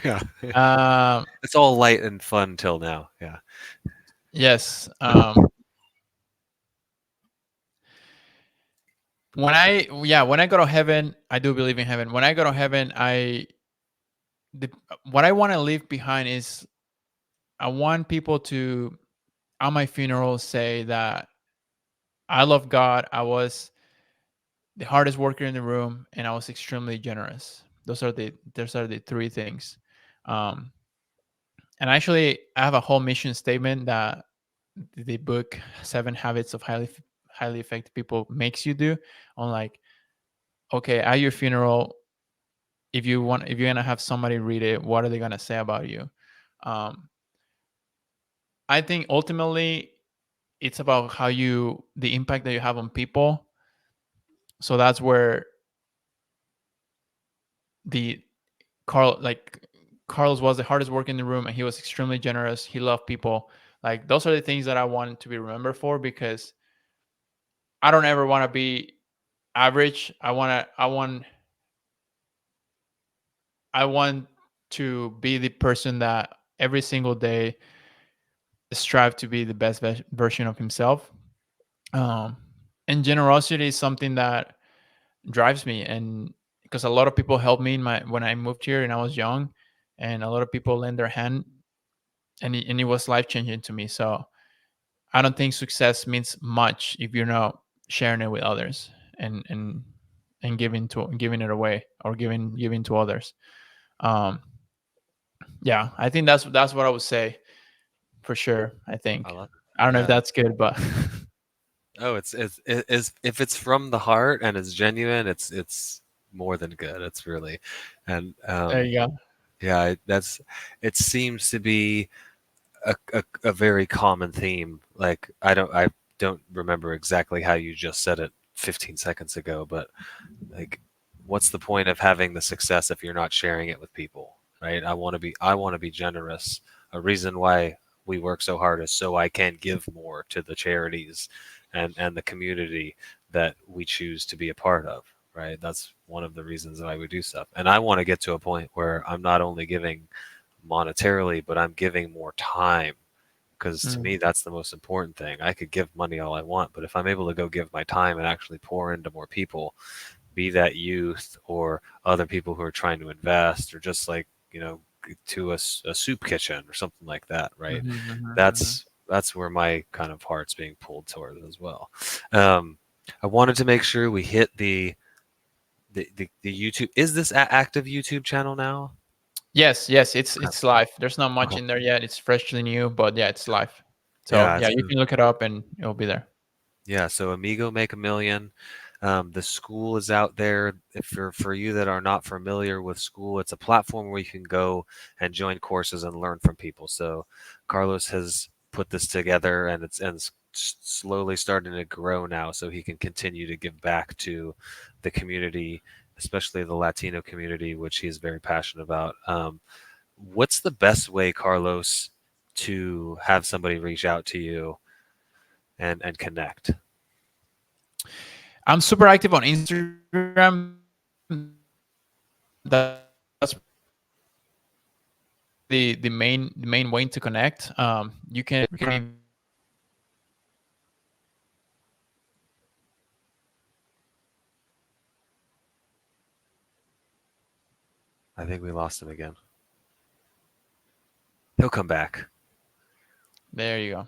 Yeah. Um, It's all light and fun till now. Yeah. yes. When I go to heaven, I do believe in heaven. When I go to heaven, the, what I want to leave behind is I want people to on my funeral say that I love God. I was the hardest worker in the room, and I was extremely generous. Those are the three things. Um, and actually, I have a whole mission statement that the book Seven Habits of Highly Effective People makes you do on like, okay, at your funeral, if you're gonna have somebody read it, what are they gonna say about you? Um, I think ultimately it's about the impact that you have on people. So that's where the Carl like Carlos was the hardest worker in the room, and he was extremely generous. He loved people. Like those are the things that I want to be remembered for, because I don't ever want to be average. I want to be the person that every single day strive to be the best version of himself. Um, and generosity is something that drives me, and because a lot of people helped me in my when I moved here and I was young, and a lot of people lend their hand, and it was life changing to me. So I don't think success means much if you're not sharing it with others, and giving it away, or giving to others. Um, yeah, I think that's what I would say for sure. I I think love I don't it. know if Yeah. that's good, but Oh, it's if it's from the heart and it's genuine, it's more than good. It's really, and there you go. yeah, it seems to be a very common theme. Like I don't remember exactly how you just said it 15 seconds ago, but like, what's the point of having the success if you're not sharing it with people, right? I want to be generous. A reason why we work so hard is so I can give more to the charities and the community that we choose to be a part of, right? That's one of the reasons that I would do stuff. And I want to get to a point where I'm not only giving monetarily, but I'm giving more time, because to Mm, me that's the most important thing. I could give money all I want, but if I'm able to go give my time and actually pour into more people, be that youth or other people who are trying to invest, or just like, to a soup kitchen or something like that, right? mhm, mhm, mhm. That's where my kind of heart's being pulled toward as well. um, I wanted to make sure we hit the YouTube. Is this active YouTube channel now? Yes, yes, it's Okay. it's live. There's not much Okay. in there yet. It's freshly new, but yeah, it's live. So Yeah, yeah, you so can look it up and it'll be there. yeah, so Amigo Make a Million. The school is out there. If for you that are not familiar with school, it's a platform where you can go and join courses and learn from people. So Carlos has put this together, and it's slowly starting to grow now, so he can continue to give back to the community, especially the Latino community, which he is very passionate about. What's the best way, Carlos, to have somebody reach out to you and connect? I'm super active on Instagram. That's probably the main way to connect. You can I think we lost him again. He'll come back. There you go.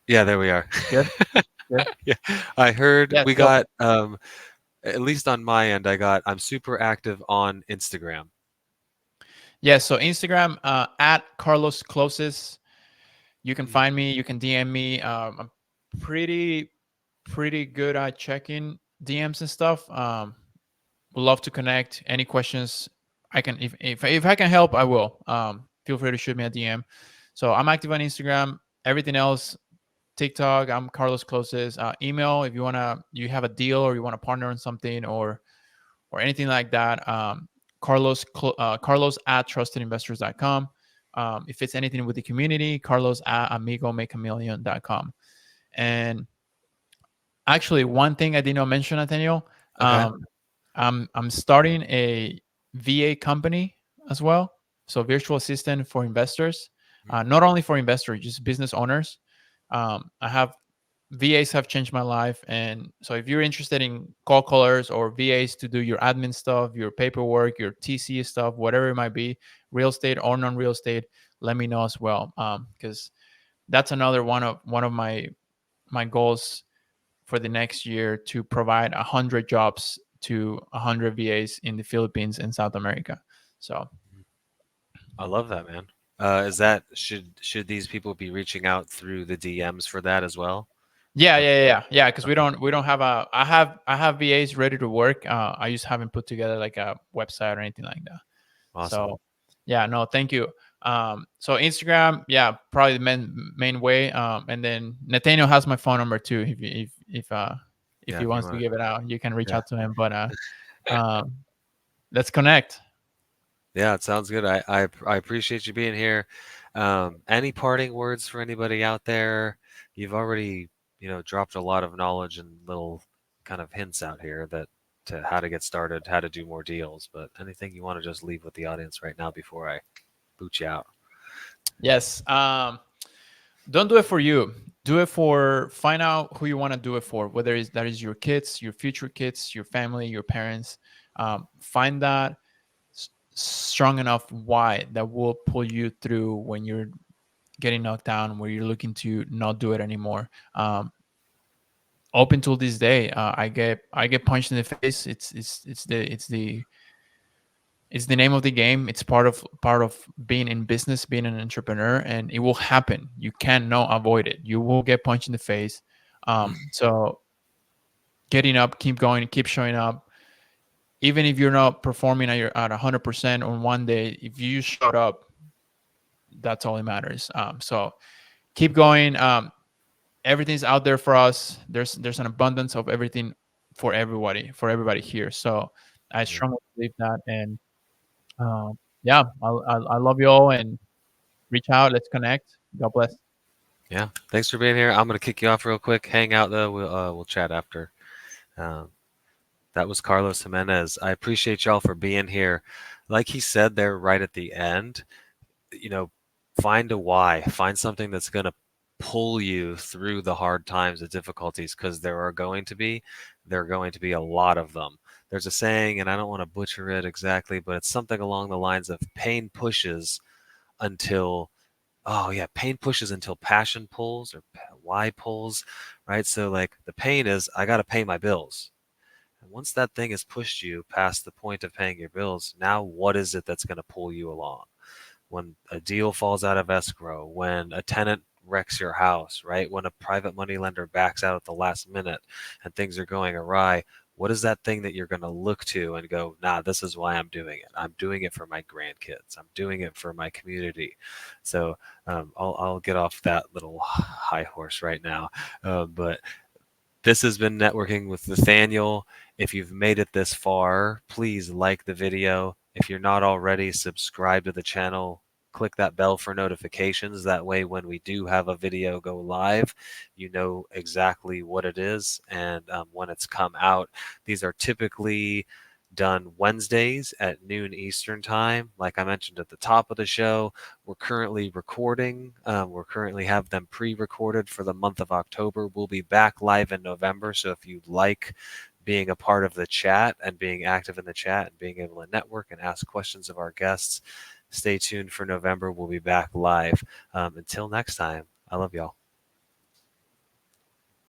Yeah, there we are. Good. Good. Yeah, I heard Yeah. we So got at least on my end, I'm super active on Instagram. yeah. So Instagram at Carlos Closes. You can Mhm. find me. You can DM me. I'm pretty pretty good at checking DMs and stuff. Would love to connect. Any questions? I can if I can help, I will. Feel free to shoot me a DM. So I'm active on Instagram. Everything else, TikTok. I'm Carlos Closes. Email if you have a deal or you want to partner on something or anything like that. Carlos at trustedinvestors.com. If it's anything with the community, Carlos at amigomakeamillion.com. And actually, one thing I did not mention, Nathaniel, Okay. um, I'm starting a VA company as well. So virtual assistant for investors, Mhm. not only for investors, just business owners. I have VAs have changed my life, and so if you're interested in call callers or VAs to do your admin stuff, your paperwork, your TC stuff, whatever it might be, real estate or non-real estate, let me know as well. Because that's another one of my goals for the next year to provide 100 jobs to 100 VAs in the Philippines and South America. So I love that, man. Is that should these people be reaching out through the DMs for that as well? yeah. Because we Okay. don't have a. I have VAs ready to work. I just haven't put together like a website or anything like that. Awesome. So yeah, no, thank you. So Instagram, yeah, probably the main way. And then Nathaniel has my phone number too. If Yeah, he if you wants to want. give it out, you can reach Yeah. out to him. But um, let's connect. Yeah, it sounds good. I appreciate you being here. Any parting words for anybody out there? You've already, dropped a lot of knowledge and little kind of hints out here that to how to get started, how to do more deals, but anything you want to just leave with the audience right now before I boot you out? Yes. Don't do it for you. Do it for find out who you want to do it for. Whether it's that is your kids, your future kids, your family, your parents. Find that strong enough why that will pull you through when you're getting knocked down, where you're looking to not do it anymore. Up until this day, I get punched in the face. It's the name of the game. It's part of being in business, being an entrepreneur, and it will happen. You cannot avoid it. You will get punched in the face. So getting up, keep going, keep showing up. Even if you're not performing at 100% on one day, if you showed up, that's all that matters. So keep going. Everything's out there for us. There's an abundance of everything for everybody here. So I Yeah. strongly believe that, and yeah, I love you all and reach out. Let's connect. God bless. Yeah. Thanks for being here. I'm gonna kick you off real quick. Hang out though. We'll chat after. Um, that was Carlos Jimenez. I appreciate y'all for being here. Like he said there right at the end, you know, find a why, find something that's going to pull you through the hard times, the difficulties, because there are going to be a lot of them. There's a saying, and I don't want to butcher it exactly, but it's something along the lines of pain pushes until, oh yeah, pain pushes until passion pulls or why pulls, right? So like the pain is, I got to pay my bills. And once that thing has pushed you past the point of paying your bills, now what is it that's going to pull you along? When a deal falls out of escrow, when a tenant wrecks your house, right? When a private money lender backs out at the last minute and things are going awry, what is that thing that you're going to look to and go, nah, this is why I'm doing it. I'm doing it for my grandkids. I'm doing it for my community. So I'll get off that little high horse right now. But this has been Networking with Nathaniel. If you've made it this far, please like the video. If you're not already, subscribe to the channel. Click that bell for notifications. That way, when we do have a video go live, you know exactly what it is and when it's come out. These are typically done Wednesdays at noon Eastern time. Like I mentioned at the top of the show, we're currently recording. We're currently have them pre-recorded for the month of October. We'll be back live in November. So if you'd like being a part of the chat and being active in the chat and being able to network and ask questions of our guests, Stay tuned for November. We'll be back live. Until next time, I love y'all.